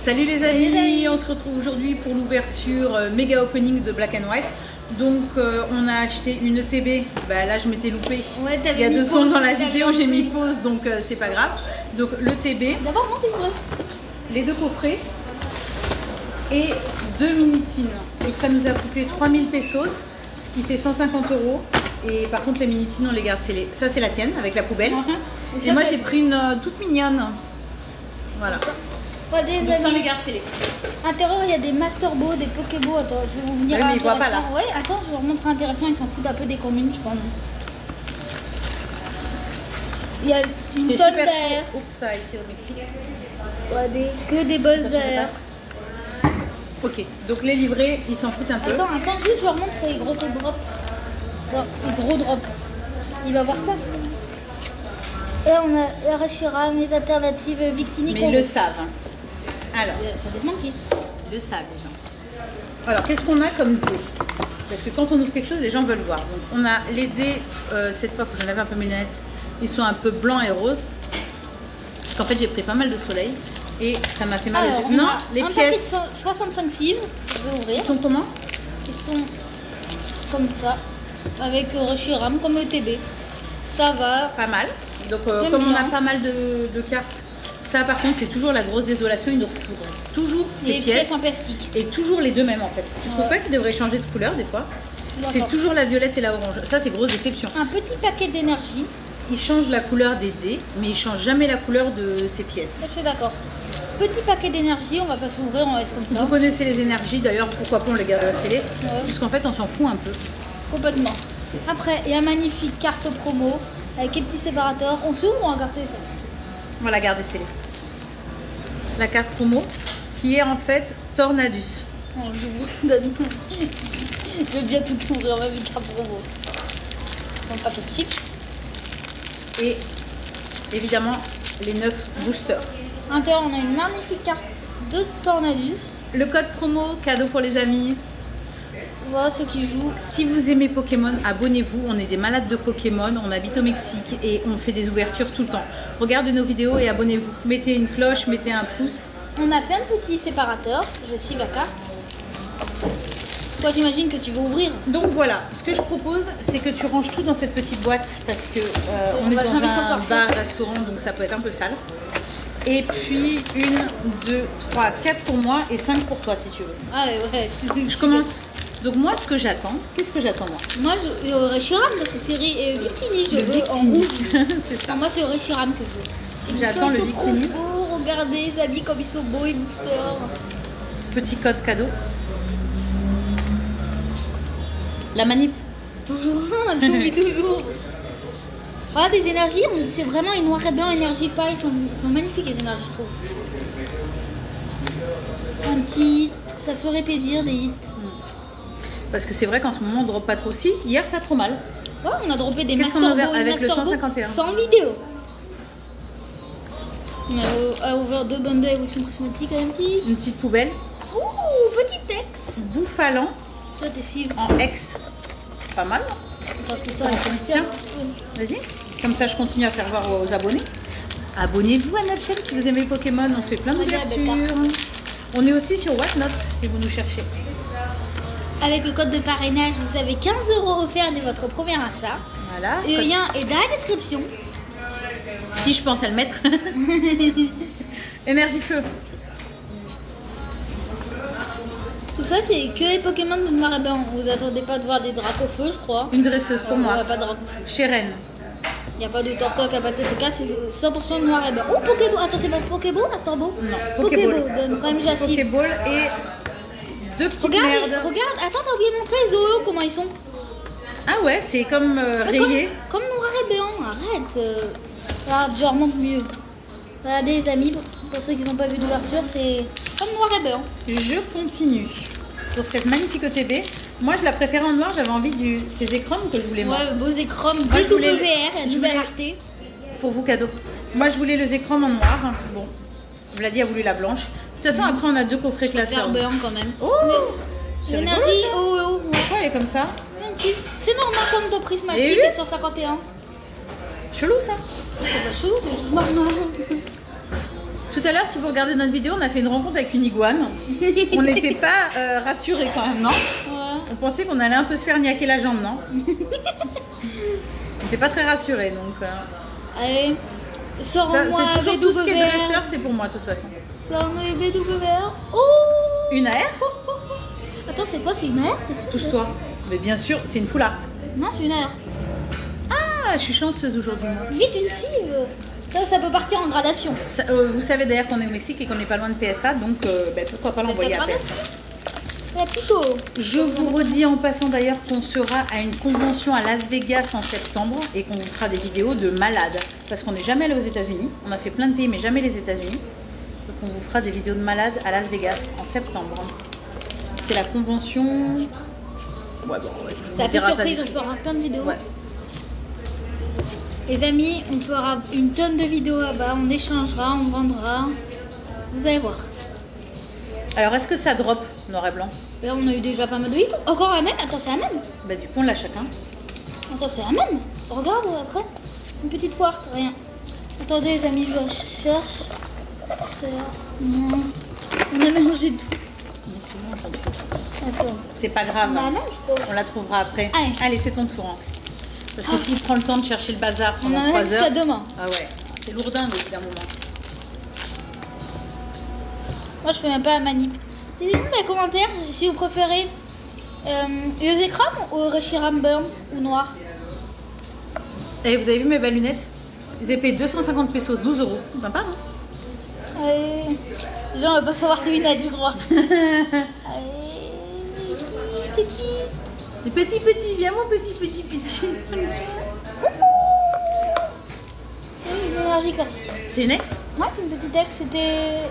Salut les amis, on se retrouve aujourd'hui pour l'ouverture méga opening de Black and White. Donc on a acheté une ETB, bah, là je m'étais loupée il y a 2 secondes dans la vidéo, j'ai mis pause donc c'est pas grave. Donc l'ETB, d'abord monte les 2 coffrets et 2 mini-tines. Donc ça nous a coûté 3000 pesos, ce qui fait 150 €. Et par contre les mini-tines on les garde scellées. Ça c'est la tienne avec la poubelle. Et moi j'ai pris une toute mignonne. Voilà. Donc ça on les garde scellées. À l'intérieur il y a des Master Ball, des Pokéball. Attends, je vais vous venir. Ouais, mais ils voient pas là. Ouais, attends, je vais vous montrer intéressant. Ils s'en foutent un peu des communes, je pense. Il y a une tonne d'air. Oups, ça ici au Mexique. Ouais, que des buzz airs. Ok, donc les livrets, ils s'en foutent un peu. Attends, juste je leur montre les gros drops. Les gros drops. Il va voir ça. Et on a Reshiram, les alternatives Victini. Mais ils le savent. Alors, ça dépend qui. Ils le savent les gens. Alors, qu'est-ce qu'on a comme dés? Parce que quand on ouvre quelque chose, les gens veulent voir. Donc, on a les dés, cette fois, il faut que j'enlève un peu mes lunettes. Ils sont un peu blancs et roses. Parce qu'en fait, j'ai pris pas mal de soleil. Et ça m'a fait mal aux yeux. Non, les pièces. 65 cimes, je vais ouvrir. Ils sont comment? Ils sont comme ça. Avec Reshiram, comme ETB. Ça va. Pas mal. Donc, comme on a pas mal de cartes. Ça par contre c'est toujours la grosse désolation, il nous refoudre toujours ces pièces en plastique. Et toujours les deux mêmes en fait. Tu trouves pas qu'ils devraient changer de couleur des fois? C'est toujours la violette et la orange. Ça c'est grosse déception. Un petit paquet d'énergie. Il change la couleur des dés, mais il change jamais la couleur de ces pièces. Je suis d'accord. Petit paquet d'énergie, on va pas s'ouvrir, on laisse comme ça. Vous connaissez les énergies d'ailleurs, pourquoi pas on les garde scellées? Parce qu'en fait on s'en fout un peu. Complètement. Après il y a une magnifique carte promo avec les petits séparateurs. On s'ouvre ou on va garder ça? On va la garder scellée. La carte promo qui est en fait Tornadus. Oh, je vais bien tout ouvrir, ma vie carte promo. Un paquet de chips. Et évidemment les 9 boosters. À l'intérieur, on a une magnifique carte de Tornadus. Le code promo, cadeau pour les amis. Voilà ceux qui jouent. Si vous aimez Pokémon, abonnez-vous. On est des malades de Pokémon. On habite au Mexique et on fait des ouvertures tout le temps. Regardez nos vidéos et abonnez-vous. Mettez une cloche, mettez un pouce. On a plein de petits séparateurs. Je suis la carte. Toi, j'imagine que tu veux ouvrir. Donc voilà, ce que je propose, c'est que tu ranges tout dans cette petite boîte parce que on est dans un bar-restaurant, donc ça peut être un peu sale. Et puis 1, 2, 3, 4 pour moi et 5 pour toi si tu veux. Ah ouais, je commence. Donc moi, ce que j'attends, qu'est-ce que j'attends moi? Moi, je Reshiram dans cette série et Victini, je veux en rouge. C'est ça. Moi, c'est Reshiram que je veux. J'attends le Victini. Beau, regardez les habits comme ils sont beaux et boosters. Petit code cadeau. La manip. Toujours, toujours. Voilà des énergies, c'est vraiment une noir et blanc énergie pas, ils sont magnifiques les énergies, je trouve. Un petit, ça ferait plaisir des hits. Parce que c'est vrai qu'en ce moment on drop pas trop. Si, hier pas trop mal. Ouais, on a droppé des Master Ball avec le 151. Sans vidéo. On a ouvert 2 bundles évolution prismatique à un petit. Une petite poubelle. Ouh, petit texte. Bouffalant. Toi t'es si. En ex. Pas mal. Parce que ça, tiens. Vas-y. Comme ça je continue à faire voir aux abonnés. Abonnez-vous à notre chaîne si vous aimez Pokémon. On fait plein d'ouvertures. On est aussi sur Whatnot si vous nous cherchez. Avec le code de parrainage, vous avez 15 € offerts de votre premier achat. Voilà. Le lien est dans la description. Si je pense à le mettre. Énergie feu. Tout ça, c'est que les Pokémon de noir et blanc. Vous attendez pas de voir des drapeaux feu, je crois. Une dresseuse pour moi. Il n'y a pas de drapeau feu. Chez Rennes. Il n'y a pas de Tortoc, il n'y a pas de CPK, c'est 100% de noir et blanc. Oh, Pokéball. Attends, c'est pas Pokéball, Master Ball? Non, Pokéball. Donne quand même Jacine. Pokéball et 2 petites merdes. merdes. Regarde, attends, t'as oublié de montrer les zoos, comment ils sont. Ah ouais, c'est comme rayé. Comme noir et blanc, arrête. Regarde, je remonte mieux. Regardez les amis, pour ceux qui n'ont pas vu d'ouverture, c'est comme noir et blanc. Je continue. Pour cette magnifique ETB, moi je la préférais en noir, j'avais envie de ces écrans que je voulais moi. Ouais, beaux écrans BWR, nouvelle rareté. Pour vous cadeau. Moi je voulais les écrans en noir. Bon, Vladi a voulu la blanche. De toute façon après on a 2 coffrets classés. C'est blanc quand même. Oh, l'énergie, pourquoi elle est comme ça? C'est normal comme de prismatique et 151. Chelou ça. C'est pas chelou, c'est juste normal. Tout à l'heure, si vous regardez notre vidéo, on a fait une rencontre avec une iguane. On n'était pas rassurés quand même, non? Ouais. On pensait qu'on allait un peu se faire niaquer la jambe, non? On n'était pas très rassurés, donc... Allez, c'est sors-moi toujours tout ce qui est BWR. dresseur, c'est pour moi, de toute façon. Sors-moi BWR. Oh! Une AR? Attends, c'est quoi? C'est une AR? T'es sûr? Pousse-toi. Mais bien sûr, c'est une full art. Non, c'est une AR. Ah, je suis chanceuse aujourd'hui, moi. Vite, une cive. Ça peut partir en gradation. Vous savez d'ailleurs qu'on est au Mexique et qu'on n'est pas loin de PSA, donc pourquoi pas l'envoyer à PSA. La plutôt. Je vous redis en passant d'ailleurs qu'on sera à une convention à Las Vegas en septembre et qu'on vous fera des vidéos de malades. Parce qu'on n'est jamais allé aux États-Unis. On a fait plein de pays, mais jamais les États-Unis. Donc on vous fera des vidéos de malades à Las Vegas en septembre. C'est la convention. Ouais, bon, ouais. C'est un peu surprise, on fera plein de vidéos. Ouais. Les amis, on fera une tonne de vidéos là-bas, on échangera, on vendra. Vous allez voir. Alors, est-ce que ça drop noir et blanc? Là, on a eu déjà pas mal de hits. Encore la même. Attends, c'est la même. Bah, du coup, on l'a chacun. Attends, c'est la même. Regarde après. Une petite foire, rien. Attendez, les amis, je cherche. Non. On a mélangé tout. Mais c'est bon, j'en peux. Attends. C'est pas grave. On a la même, je crois. On la trouvera après. Allez. Allez, c'est ton tour. Hein. Parce que s'il prend le temps de chercher le bazar On pendant en a 3 jusqu'à heures. demain. Ah ouais, c'est lourdingue au bout d'un moment. Moi, je fais même pas la manip. Dites-nous dans les commentaires si vous préférez Eusecram ou Reshiram Burn ou noir. Et vous avez vu mes belles lunettes? Ils avaient payé 250 pesos, 12 euros. Sympa, hein? Allez. Les gens ne vont pas savoir tes lunettes, je crois. Allez. Petit. Les petits, viens mon petit. Une énergie classique. C'est une ex? Ouais, c'est une petite ex. C'était.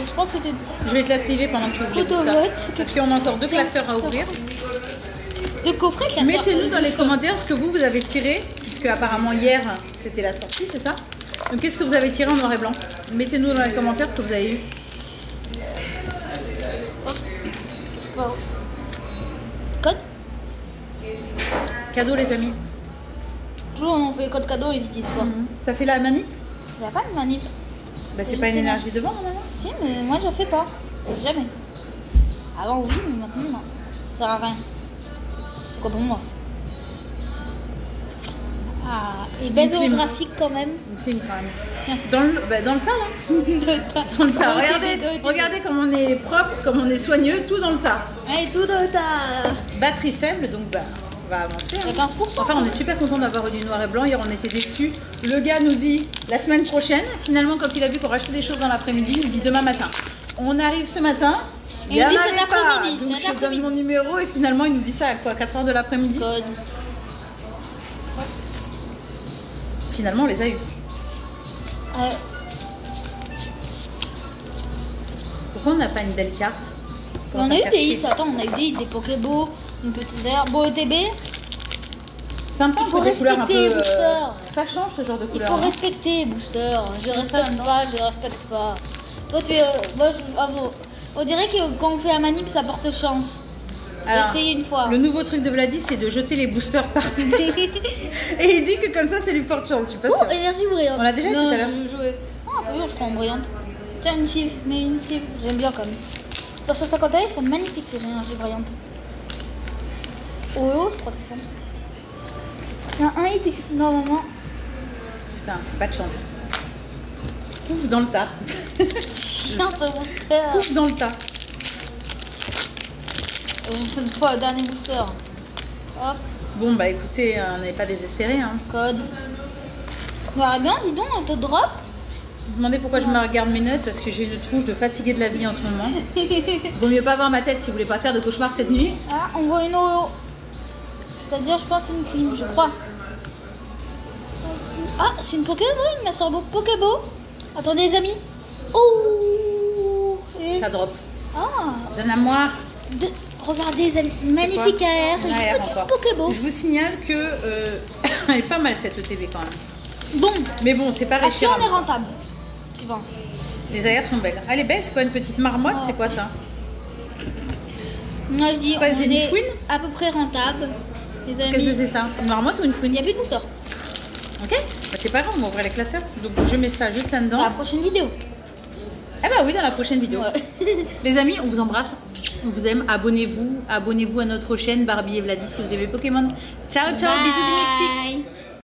Je crois que c'était. Je vais te la sliver pendant que tu ouvres les boosters. Photovote. Parce qu'on a encore 2 classeurs à ouvrir. De coffret classeur. Mettez-nous dans les commentaires ce que vous avez tiré, puisque apparemment hier c'était la sortie, c'est ça? Donc qu'est-ce que vous avez tiré en noir et blanc? Mettez-nous dans les commentaires ce que vous avez eu. Je sais pas. Code. Cadeau les amis. Toujours on fait code cadeau, ils utilisent pas. T'as fait la manip? Il n'y a pas de manip. Bah c'est pas une énergie devant normalement. Si, mais moi je la fais pas. Jamais. Avant oui, mais maintenant non. Ça sert à rien. C'est quoi pour moi? Ah, et belle clim. graphique quand même. Une film quand même. Tiens. Dans le tas là. Dans le tas. Regardez comme on est propre, comme on est soigneux, tout dans le tas. Allez, tout dans le tas. Batterie faible, donc bah on va avancer. Il y a 15%. Enfin, on est super content d'avoir eu du noir et blanc. Hier, on était déçus. Le gars nous dit la semaine prochaine. Finalement, quand il a vu qu'on rachetait des choses dans l'après-midi, il nous dit demain matin. On arrive ce matin. Et il nous dit cet après-midi. Donc je donne mon numéro et finalement, il nous dit ça à quoi, 4 h de l'après-midi. Code. Finalement, on les a eu. Pourquoi on n'a pas une belle carte? On a eu des hits. Attends, on a eu des hits, des Pokéballs, une petite air. Bon, ETB. Sympa, Il faut des couleurs un peu. respecter, Booster. Ça change ce genre de Il couleur. faut hein. respecter, Booster. Je respecte non. pas, je respecte pas. Toi, tu es. On dirait que quand on fait la manip, ça porte chance. Alors, Essayez une fois. Le nouveau truc de Vladi, c'est de jeter les boosters par terre. Et il dit que comme ça, ça lui porte chance. Je suis pas Oh, sûre. énergie brillante. On l'a déjà eu Non, tout à l'heure. je jouais. Ah, un peu, je crois en brillante. Tiens, une cive, mais une cive. J'aime bien quand même. Dans 151, c'est magnifique ces énergies brillantes. Oh, je crois que c'est ça. Il y a un hit, normalement. Putain, c'est pas de chance. Pouf dans le tas. Tiens, ce booster. Pouf dans le tas. Cette fois, le dernier booster. Hop, Bon, bah écoutez, on n'est pas désespéré. Hein. code. Noir et blanc, dis donc, auto-drop. Vous demandez pourquoi je me regarde mes notes, parce que j'ai une tronche de fatiguée de la vie en ce moment. Vaut mieux pas voir ma tête si vous voulez pas faire de cauchemar cette nuit. Ah, on voit une OO. C'est-à-dire, je pense, une clim, je crois. Ah, c'est une Pokéball, une Master Ball Pokéball. Attendez, les amis. Oh et... Ça drop. Ah, Donne-la-moi. regardez, les amis. Magnifique AR. Une Une AR petite encore. Pokéball. Je vous signale que elle est pas mal cette ETV quand même. Bon, Mais bon, c'est pas est-ce réussir. qu'on est rentable? Tu penses? Les AR sont belles. Elle est belle, c'est quoi une petite marmotte? Oh. C'est quoi ça? Moi, je dis, Quoi, on c'est une est fouine à peu près rentable. Les amis, Qu'est-ce que c'est ça? Une marmotte ou une il fouine? n'y a plus de booster. Ok, bah, c'est pas grave, on va ouvrir les classeurs. Donc je mets ça juste Dans la là-dedans. prochaine vidéo. Eh bah oui, dans la prochaine vidéo. Ouais. Les amis, on vous embrasse, on vous aime. Abonnez-vous à notre chaîne Barbie et Vladi si vous aimez Pokémon. Ciao, ciao, bisous du Mexique. Bye.